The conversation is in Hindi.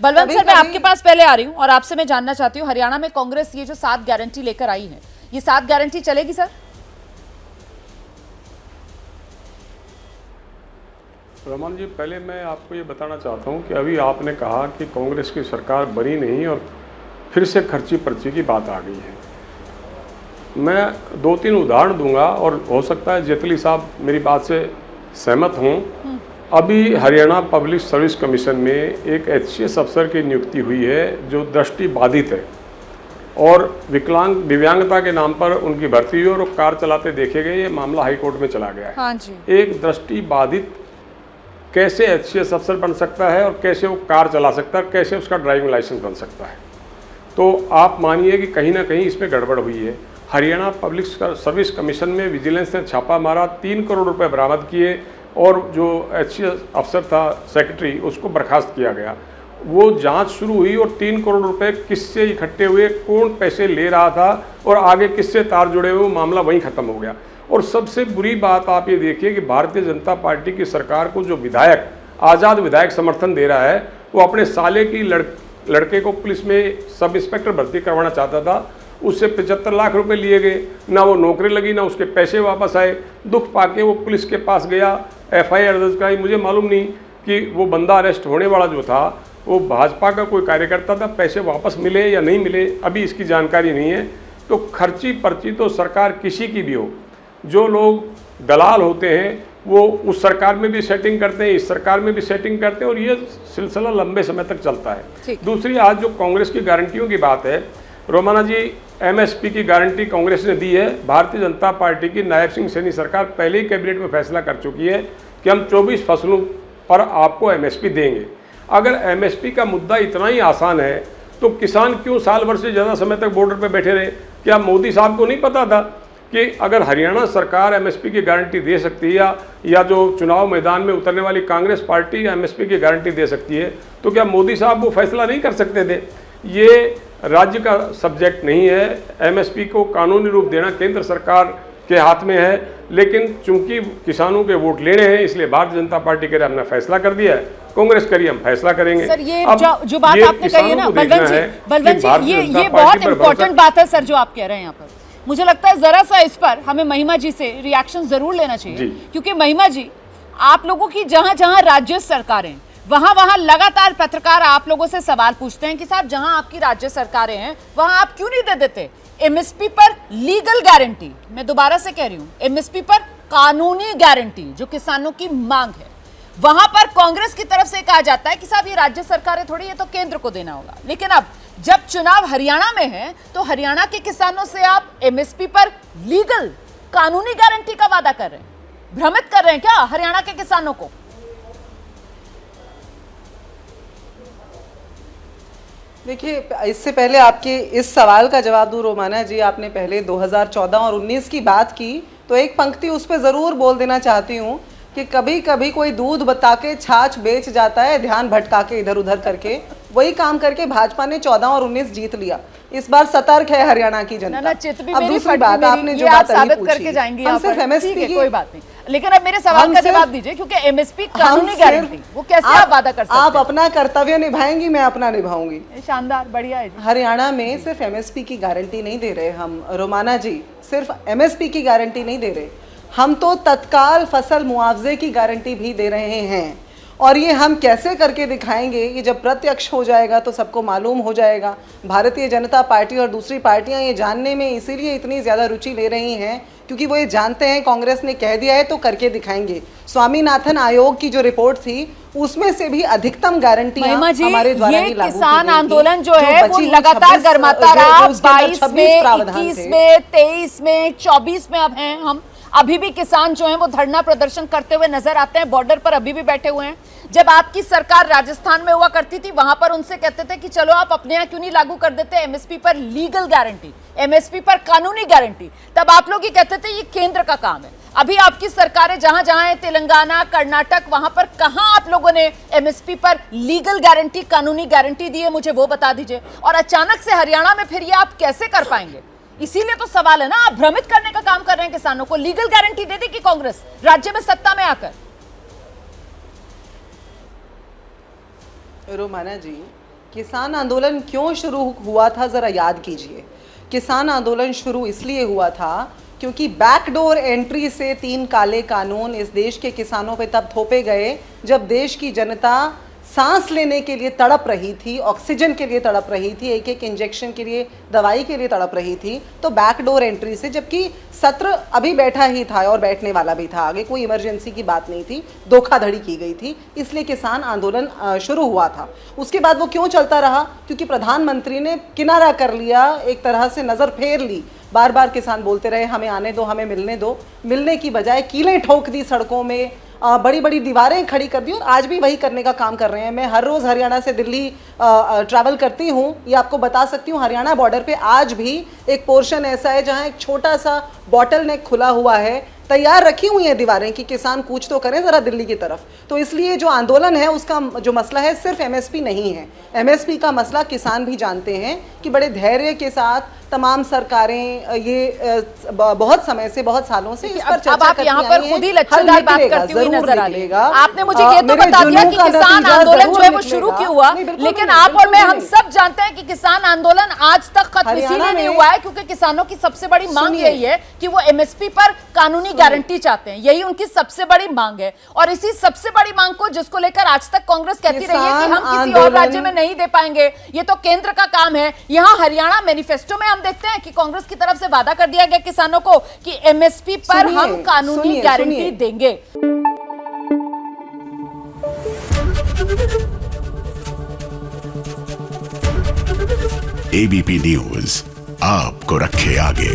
बलवंत सर, मैं आपके पास पहले आ रही हूँ और आपसे मैं जानना चाहती हूँ, हरियाणा में कांग्रेस ये जो 7 गारंटी लेकर आई है, ये 7 गारंटी चलेगी सर? रमन जी, पहले मैं आपको ये बताना चाहता हूँ कि अभी आपने कहा कि कांग्रेस की सरकार बनी नहीं और फिर से खर्ची पर्ची की बात आ गई है। मैं 2-3 उदाहरण दूंगा और हो सकता है जेटली साहब मेरी बात से सहमत हों। अभी हरियाणा पब्लिक सर्विस कमीशन में एक एचसीएस अफसर की नियुक्ति हुई है जो दृष्टि बाधित है और दिव्यांगता के नाम पर उनकी भर्ती हुई और वो कार चलाते देखे गए। ये मामला हाईकोर्ट में चला गया है। हाँ जी। एक दृष्टि बाधित कैसे एचसीएस अफसर बन सकता है और कैसे वो कार चला सकता है, कैसे उसका ड्राइविंग लाइसेंस बन सकता है। तो आप मानिए कि कहीं ना कहीं इसमें गड़बड़ हुई है। हरियाणा पब्लिक सर्विस कमीशन में विजिलेंस ने छापा मारा, 3 करोड़ रुपए बरामद किए और जो एचसीएस अफसर था सेक्रेटरी, उसको बर्खास्त किया गया। वो जांच शुरू हुई और 3 करोड़ रुपए किससे इकट्ठे हुए, कौन पैसे ले रहा था और आगे किससे तार जुड़े हुए, वो मामला वहीं खत्म हो गया। और सबसे बुरी बात आप ये देखिए कि भारतीय जनता पार्टी की सरकार को जो विधायक, आज़ाद विधायक समर्थन दे रहा है, वो अपने साले की लड़के को पुलिस में सब इंस्पेक्टर भर्ती करवाना चाहता था। उससे 75 लाख रुपए लिए गए, ना वो नौकरी लगी ना उसके पैसे वापस आए। दुख पाके वो पुलिस के पास गया, एफआईआर दर्ज कराई। मुझे मालूम नहीं कि वो बंदा अरेस्ट होने वाला जो था वो भाजपा का कोई कार्यकर्ता था, पैसे वापस मिले या नहीं मिले अभी इसकी जानकारी नहीं है। तो खर्ची पर्ची तो सरकार किसी की भी हो, जो लोग दलाल होते हैं वो उस सरकार में भी सेटिंग करते हैं, इस सरकार में भी सेटिंग करते हैं और ये सिलसिला लंबे समय तक चलता है। दूसरी, आज जो कांग्रेस की गारंटियों की बात है, रोमाना जी, एमएसपी की गारंटी कांग्रेस ने दी है। भारतीय जनता पार्टी की नायब सिंह सैनी सरकार पहले ही कैबिनेट में फैसला कर चुकी है कि हम 24 फसलों पर आपको एमएसपी देंगे। अगर एमएसपी का मुद्दा इतना ही आसान है तो किसान क्यों साल भर से ज़्यादा समय तक बॉर्डर पर बैठे रहे? क्या मोदी साहब को नहीं पता था कि अगर हरियाणा सरकार एमएसपी की गारंटी दे सकती है या जो चुनाव मैदान में उतरने वाली कांग्रेस पार्टी एमएसपी की गारंटी दे सकती है, तो क्या मोदी साहब वो फैसला नहीं कर सकते थे? ये राज्य का सब्जेक्ट नहीं है। एमएसपी को कानूनी रूप देना केंद्र सरकार के हाथ में है, लेकिन चूंकि किसानों के वोट लेने हैं इसलिए भारतीय जनता पार्टी के हमने फैसला कर दिया है, कांग्रेस करिए हम फैसला करेंगे। सर, ये जो बात आपने कही है ना बलवंत जी, ये बहुत इंपॉर्टेंट बात है सर जो आप कह रहे हैं यहाँ पर। मुझे लगता है जरा सा इस पर हमें महिमा जी से रिएक्शन जरूर लेना चाहिए, क्योंकि महिमा जी, आप लोगों की जहां जहां राज्य सरकारें, वहां लगातार पत्रकार आप लोगों से सवाल पूछते हैं कि साहब जहां आपकी राज्य सरकारें हैं वहां आप क्यों नहीं दे देते एमएसपी पर लीगल गारंटी। मैं दोबारा से कह रही हूं, एमएसपी पर कानूनी गारंटी जो किसानों की मांग है। वहां पर कांग्रेस की तरफ से कहा जाता है कि साहब ये राज्य सरकारें थोड़ी, ये तो केंद्र को देना होगा। लेकिन अब जब चुनाव हरियाणा में है तो हरियाणा के किसानों से आप एमएसपी पर लीगल कानूनी गारंटी का वादा कर रहे हैं, भ्रमित कर रहे हैं क्या हरियाणा के किसानों को? देखिए, इससे पहले आपके इस सवाल का जवाब दूं रोमाना जी, आपने पहले 2014 और 19 की बात की, तो एक पंक्ति उस पर ज़रूर बोल देना चाहती हूँ कि कभी कभी कोई दूध बता के छाछ बेच जाता है, ध्यान भटका के इधर उधर करके। वही काम करके भाजपा ने 14 और 19 जीत लिया। इस बार सतर्क है हरियाणा की जनता। अब दूसरी बात, आपने जो बात साबित करके जाएंगी यहाँ पर, ठीक है, कोई बात नहीं, लेकिन अब मेरे सवाल का जवाब दीजिए, क्योंकि एमएसपी कानूनी गारंटी वो कैसे आप वादा कर सकते हैं? आप अपना कर्तव्य निभाएंगी, मैं अपना निभाऊंगी। शानदार, बढ़िया है। हरियाणा में सिर्फ एमएसपी की गारंटी नहीं दे रहे हम रोमाना जी, सिर्फ एमएसपी की गारंटी नहीं दे रहे, हम तो तत्काल फसल मुआवजे की गारंटी भी दे रहे हैं। और ये हम कैसे करके दिखाएंगे, ये जब प्रत्यक्ष हो जाएगा तो सबको मालूम हो जाएगा। भारतीय जनता पार्टी और दूसरी पार्टियां ये जानने में इसीलिए इतनी ज़्यादा रुचि ले रही हैं क्योंकि वो ये जानते हैं कांग्रेस ने कह दिया है तो करके दिखाएंगे। स्वामीनाथन आयोग की जो रिपोर्ट थी उसमें से भी अधिकतम गारंटी हमारे द्वारा ही लागू किसान आंदोलन जो है वो लगातार गरमाता रहा। 22 में, 21 में, 23 में, 24 में अब हैं हम। अभी भी किसान जो हैं वो धरना प्रदर्शन करते हुए नजर आते हैं, बॉर्डर पर अभी भी बैठे हुए हैं। जब आपकी सरकार राजस्थान में हुआ करती थी वहां पर उनसे कहते थे कि चलो आप अपने यहाँ क्यों नहीं लागू कर देते एमएसपी पर लीगल गारंटी, एमएसपी पर कानूनी गारंटी, तब आप लोग ये कहते थे ये केंद्र का काम है। अभी आपकी सरकारें जहां जहां है, तेलंगाना, कर्नाटक, वहां पर कहां आप लोगों ने एमएसपी पर लीगल गारंटी, कानूनी गारंटी दी है, मुझे वो बता दीजिए। और अचानक से हरियाणा में फिर ये आप कैसे कर पाएंगे? इसीलिए तो सवाल है ना, आप भ्रमित करने का काम कर रहे हैं किसानों को। लीगल गारंटी दे देगी कांग्रेस राज्य में सत्ता में आकर? रोमाना जी, किसान आंदोलन क्यों शुरू हुआ था ज़रा याद कीजिए। किसान आंदोलन शुरू इसलिए हुआ था क्योंकि बैकडोर एंट्री से 3 काले कानून इस देश के किसानों पे तब थोपे गए जब देश की जनता सांस लेने के लिए तड़प रही थी, ऑक्सीजन के लिए तड़प रही थी, एक एक इंजेक्शन के लिए, दवाई के लिए तड़प रही थी। तो बैकडोर एंट्री से, जबकि सत्र अभी बैठा ही था और बैठने वाला भी था, आगे कोई इमरजेंसी की बात नहीं थी, धोखाधड़ी की गई थी, इसलिए किसान आंदोलन शुरू हुआ था। उसके बाद वो क्यों चलता रहा? क्योंकि प्रधानमंत्री ने किनारा कर लिया, एक तरह से नज़र फेर ली। बार बार किसान बोलते रहे हमें आने दो, हमें मिलने दो, मिलने की बजाय कीलें ठोक दी सड़कों में, बड़ी बड़ी दीवारें खड़ी कर दी, और आज भी वही करने का काम कर रहे हैं। मैं हर रोज़ हरियाणा से दिल्ली ट्रैवल करती हूँ, ये आपको बता सकती हूँ। हरियाणा बॉर्डर पे आज भी एक पोर्शन ऐसा है जहाँ एक छोटा सा बॉटल नेक खुला हुआ है, तैयार रखी हुई हैं दीवारें कि किसान कूच तो करें ज़रा दिल्ली की तरफ। तो इसलिए जो आंदोलन है उसका जो मसला है सिर्फ एमएसपी नहीं है, एमएसपी का मसला किसान भी जानते हैं कि बड़े धैर्य के साथ तमाम सरकारें ये बहुत समय से, बहुत सालों से इस पर चर्चा करती आई हैं। अब आप यहाँ पर खुद ही लच्छेदार बात करती हुई नजर आ रही है। आपने मुझे ये तो मेरे बता दिया कि जुनून का किसान नतीजा आंदोलन जो है वो जरूर शुरू निकलेगा। क्यों हुआ, नहीं, बिल्कुल लेकिन नहीं, आप और बिल्कुल मैं हम नहीं। सब जानते हैं कि किसान आंदोलन आज तक खत्म हरियाणा इसीलिए नहीं में- हुआ है क्योंकि किसानों की सबसे बड़ी मांग सुनिए। यही है कि वो एमएसपी पर कानूनी गारंटी चाहते हैं, यही उनकी सबसे बड़ी मांग है। और इसी सबसे बड़ी मांग को जिसको लेकर आज तक कांग्रेस कहती रही है कि हम किसी और राज्य में नहीं दे पाएंगे, ये तो केंद्र का काम है। यहाँ हरियाणा मैनिफेस्टो में हम देखते हैं कि कांग्रेस की तरफ से वादा कर दिया गया किसानों को कि एमएसपी पर हम कानूनी गारंटी देंगे। एबीपी न्यूज आपको रखे आगे।